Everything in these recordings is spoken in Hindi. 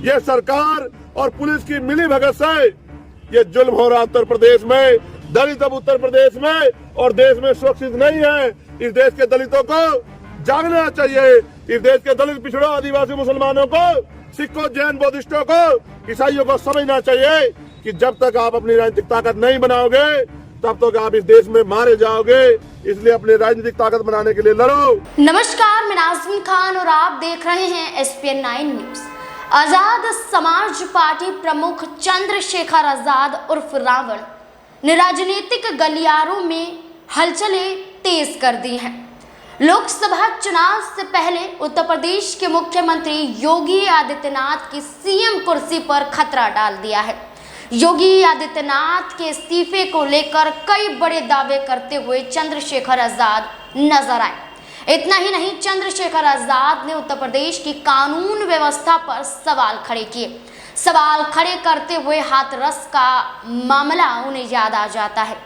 ये सरकार और पुलिस की मिली भगत से ये जुल्म हो रहा उत्तर प्रदेश में। दलित अब उत्तर प्रदेश में और देश में सुरक्षित नहीं है। इस देश के दलितों को जागना चाहिए। इस देश के दलित, पिछड़ों, आदिवासी, मुसलमानों को, सिखों, जैन, बौद्धिस्टों को, ईसाइयों को समझना चाहिए कि जब तक आप अपनी राजनीतिक ताकत नहीं बनाओगे तब तक आप इस देश में मारे जाओगे। इसलिए अपनी राजनीतिक ताकत बनाने के लिए लड़ो। नमस्कार, मैं नाज़मीन खान और आप देख रहे हैं SPN 9 news. Azad Samaj party प्रमुख चंद्रशेखर आजाद उर्फ रावण ने राजनीतिक गलियारों में हलचलें तेज कर दी हैं। लोकसभा चुनाव से पहले उत्तर प्रदेश के मुख्यमंत्री योगी आदित्यनाथ की CM कुर्सी पर खतरा डाल दिया है। योगी आदित्यनाथ के इस्तीफे को लेकर कई बड़े दावे करते हुए चंद्रशेखर आजाद नजर आए। इतना ही नहीं, चंद्रशेखर आजाद ने उत्तर प्रदेश की कानून व्यवस्था पर सवाल खड़े किए। सवाल खड़े करते हुए हाथरस का मामला उन्हें याद आ जाता है।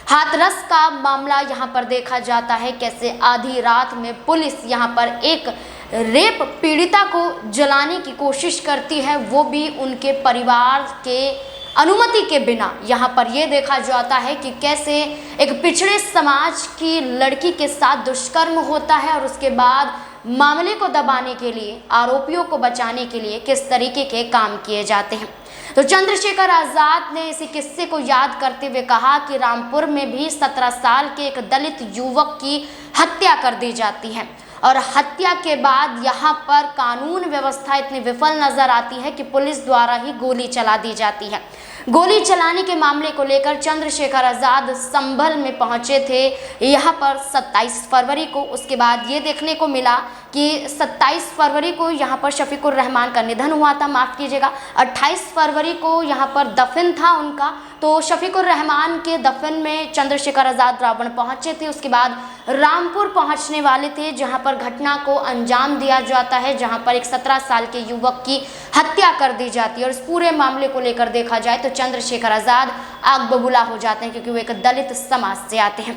हाथरस का मामला यहाँ पर देखा जाता है कैसे आधी रात में पुलिस यहाँ पर एक रेप पीड़िता को जलाने की कोशिश करती है, वो भी उनके परिवार के अनुमति के बिना। यहाँ पर यह देखा जाता है कि कैसे एक पिछड़े समाज की लड़की के साथ दुष्कर्म होता है और उसके बाद मामले को दबाने के लिए, आरोपियों को बचाने के लिए किस तरीके के काम किए जाते हैं। तो चंद्रशेखर आजाद ने इसी किस्से को याद करते हुए कहा कि रामपुर में भी 17 साल के एक दलित युवक की हत्या कर दी जाती है और हत्या के बाद यहाँ पर कानून व्यवस्था इतनी विफल नजर आती है कि पुलिस द्वारा ही गोली चला दी जाती है। गोली चलाने के मामले को लेकर चंद्रशेखर आजाद संभल में पहुंचे थे यहाँ पर 27 फरवरी को। उसके बाद ये देखने को मिला कि 27 फरवरी को यहाँ पर शफीकुर रहमान का निधन हुआ था, माफ़ कीजिएगा, 28 फरवरी को यहाँ पर दफन था उनका। तो शफीकुर रहमान के दफन में चंद्रशेखर आजाद रावण पहुंचे थे। उसके बाद रामपुर पहुंचने वाले थे जहां पर घटना को अंजाम दिया जाता है, जहां पर एक 17 साल के युवक की हत्या कर दी जाती है। और इस पूरे मामले को लेकर देखा जाए तो चंद्रशेखर आजाद आग बबूला हो जाते हैं क्योंकि वो एक दलित समाज से आते हैं।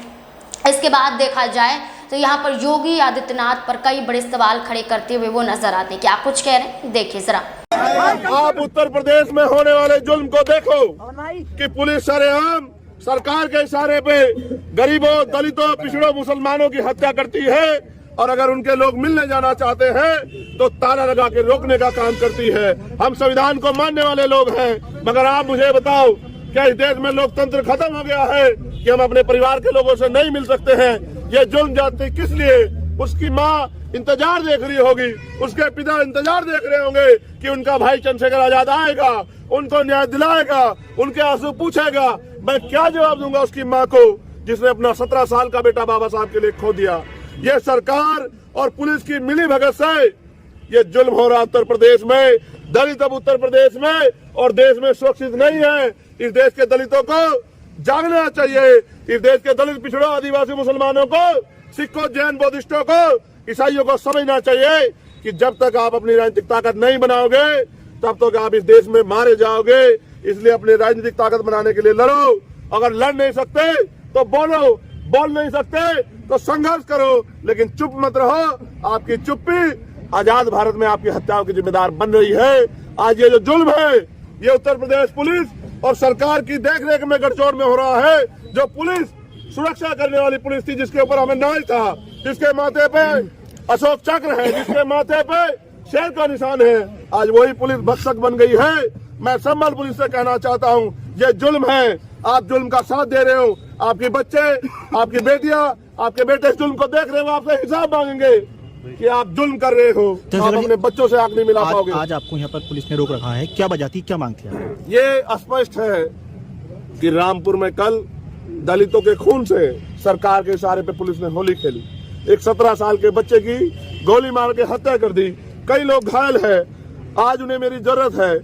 इसके बाद देखा जाए तो यहाँ पर योगी आदित्यनाथ पर कई बड़े सवाल खड़े करते हुए वो नजर आते हैं। क्या कुछ कह रहे हैं, देखिए जरा। आप उत्तर प्रदेश में होने वाले जुल्म को देखो कि पुलिस सरेआम सरकार के इशारे पे गरीबों, दलितों, पिछड़ों, मुसलमानों की हत्या करती है और अगर उनके लोग मिलने जाना चाहते हैं तो ताला लगा के रोकने का काम करती है। हम संविधान को मानने वाले लोग हैं, मगर आप मुझे बताओ क्या इस देश में लोकतंत्र खत्म हो गया है कि हम अपने परिवार के लोगों से नहीं मिल सकते हैं? ये जुल्म जाती किस लिए? उसकी माँ इंतजार देख रही होगी, उसके पिता इंतजार देख रहे होंगे कि उनका भाई चंद्रशेखर आजाद आएगा, उनको न्याय दिलाएगा, उनके आंसू पूछेगा। मैं क्या जवाब दूंगा उसकी माँ को जिसने अपना 17 साल का बेटा बाबा साहब के लिए खो दिया? ये सरकार और पुलिस की मिली भगत से ये जुल्म हो रहा उत्तर प्रदेश में। दलित अब उत्तर प्रदेश में और देश में सुरक्षित नहीं है। इस देश के दलितों को जागना चाहिए। इस देश के दलित, पिछड़ों, आदिवासी, मुसलमानों को, सिखों, जैन, बौद्धिस्टों को, ईसाइयों को समझना चाहिए कि जब तक आप अपनी राजनीतिक ताकत नहीं बनाओगे तब तक आप इस देश में मारे जाओगे। इसलिए अपनी राजनीतिक ताकत बनाने के लिए लड़ो। अगर लड़ नहीं सकते तो बोलो, बोल नहीं सकते तो संघर्ष करो, लेकिन चुप मत रहो। आपकी चुप्पी आजाद भारत में आपकी हत्याओं की जिम्मेदार बन रही है। आज ये जो जुल्म है ये उत्तर प्रदेश पुलिस और सरकार की देखरेख में गठजोड़ में हो रहा है। जो पुलिस सुरक्षा करने वाली पुलिस थी, जिसके ऊपर हमें नाज था, जिसके माथे पे अशोक चक्र है, जिसके माथे पे शेर का निशान है, आज वही पुलिस भक्षक बन गई है। मैं संभल पुलिस से कहना चाहता हूँ ये जुल्म है, आप जुल्म का साथ दे रहे हो। आपके बच्चे, आपकी बेटियां, आपके बेटे इस जुल्म को देख रहे हो, आपसे हिसाब मांगेंगे कि आप जुल्म कर रहे हो। आप अपने बच्चों से आंख नहीं मिला पाओगे। आज आपको यहाँ पर पुलिस ने रोक रखा है, क्या वजह थी, क्या मांग थी? ये स्पष्ट है कि रामपुर में कल दलितों के खून से सरकार के इशारे पे पुलिस ने होली खेली। एक 17 साल के बच्चे की गोली मार के हत्या कर दी। कई लोग घायल है। आज उन्हें मेरी जरूरत है।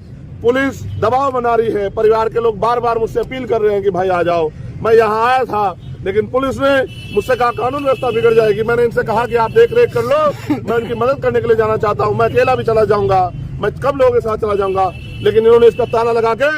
पुलिस दबाव बना रही है। परिवार के लोग बार बार मुझसे अपील कर रहे हैं कि भाई आ जाओ। मैं यहाँ आया था, लेकिन पुलिस ने मुझसे कहा कानून व्यवस्था बिगड़ जाएगी। मैंने इनसे कहा कि आप देख रेख कर लो, मैं उनकी मदद करने के लिए जाना चाहता हूँ। मैं अकेला भी चला जाऊंगा, मैं कब लोगों के साथ चला जाऊंगा, लेकिन इन्होंने इसका ताला लगा के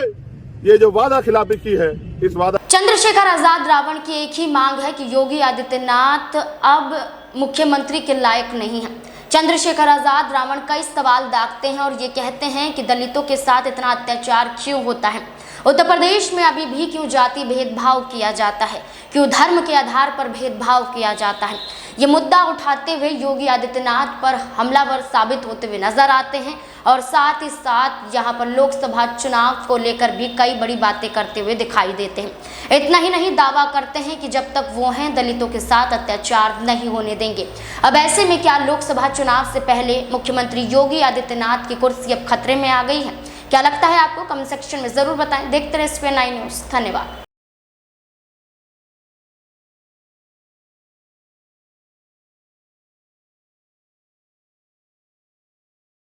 ये जो वादा खिलाफी की है, इस वादा। चंद्रशेखर आजाद रावण की एक ही मांग है कि योगी आदित्यनाथ अब मुख्यमंत्री के लायक नहीं है। चंद्रशेखर आजाद रावण कई सवाल दागते हैं और ये कहते हैं कि दलितों के साथ इतना अत्याचार क्यों होता है। उत्तर प्रदेश में अभी भी क्यों जाति भेदभाव किया जाता है, क्यों धर्म के आधार पर भेदभाव किया जाता है। ये मुद्दा उठाते हुए योगी आदित्यनाथ पर हमलावर साबित होते हुए नजर आते हैं और साथ ही साथ यहाँ पर लोकसभा चुनाव को लेकर भी कई बड़ी बातें करते हुए दिखाई देते हैं। इतना ही नहीं, दावा करते हैं कि जब तक वो हैं दलितों के साथ अत्याचार नहीं होने देंगे। अब ऐसे में क्या लोकसभा चुनाव से पहले मुख्यमंत्री योगी आदित्यनाथ की कुर्सी अब खतरे में आ गई है? क्या लगता है आपको? कमेंट सेक्शन में जरूर बताएं। देखते रहिए SPN9 न्यूज़। धन्यवाद।